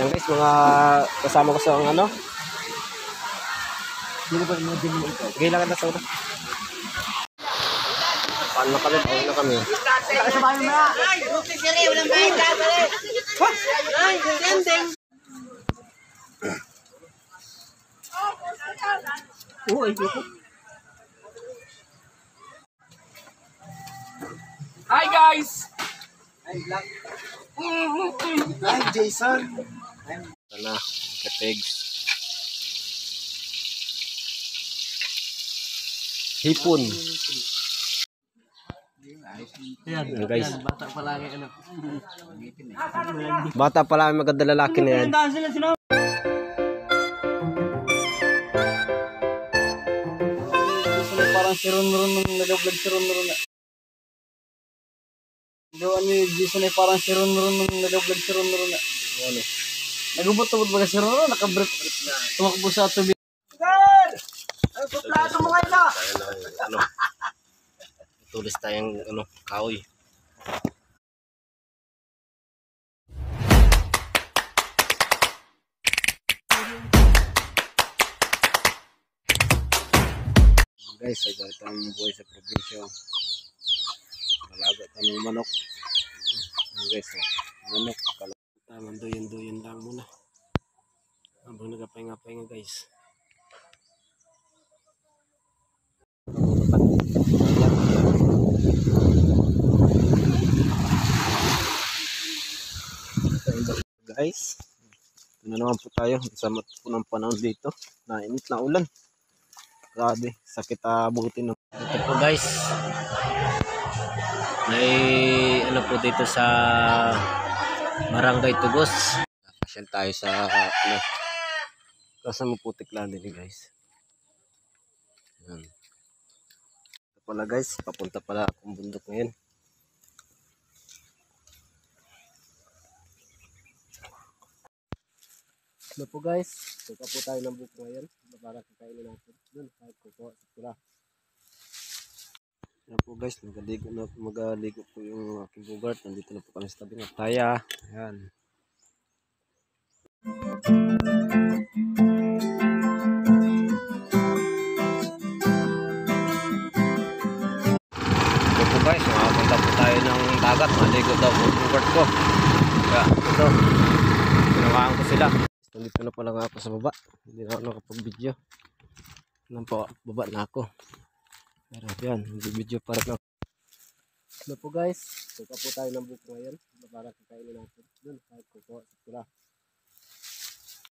Yan guys, mga kasama ko sa ano. Gilangan na sa ulo. Paano na kami? Paano na kami? Sabahin mo na. Rupi sila, walang bayad ka pala. Ay, sending. Uy, hi guys! Hi Jason! Sana, kategs. Hipon. Ayan guys. Bata pa lang ano. Bata pa lang maganda lalaki na yan. Parang si Ron nung nag-vlog si Ron na. Gawa ni Jason ay parang si Ron nung nag-vlog si Ron na. Ano? Nagubot-ubot ba si Ron? Nakabrip. Tumakbo sa tubig. Sir! Ay, plato mo kayo na! Ano? Tulis tayong ano, kahoy. Guys, ay ganito ang buhay sa probinsya. Malaga ka ng manok. Guys, manok. Tamang duyan-duyan lang muna. Habang nagapahinga-pahinga guys. Guys, na naman po tayo. Sama po ng panahon dito. Nainit na ulan. Grabe, sakit abutin. Ito po guys. May ano po dito sa Barangay Tugos. Pasyal tayo sa ano. Kasama putik lang din guys. Yan. Ito pala guys, papunta pala akong bundok ngayon. Ano po guys, tuka po tayo ng buko ngayon. Para kakainin natin. Doon, kahit kukuha sa pula. Ano po guys, magaligo po yung aking bugart. Nandito na po kami sa tabi ng taya. Ayan. Ito po guys, makapunta po tayo ng dagat. Maligo daw po yung bugart ko. Kaya ito, pinawahan ko sila. Nandito na pala nga ako sa baba. Hindi na ako nakapag-video. Nang po, baba na ako. Pero yan, video para na. Ano po guys, tuka po tayo ng buko ngayon. Para kakainin natin. Doon, kahit kukuha sa pula.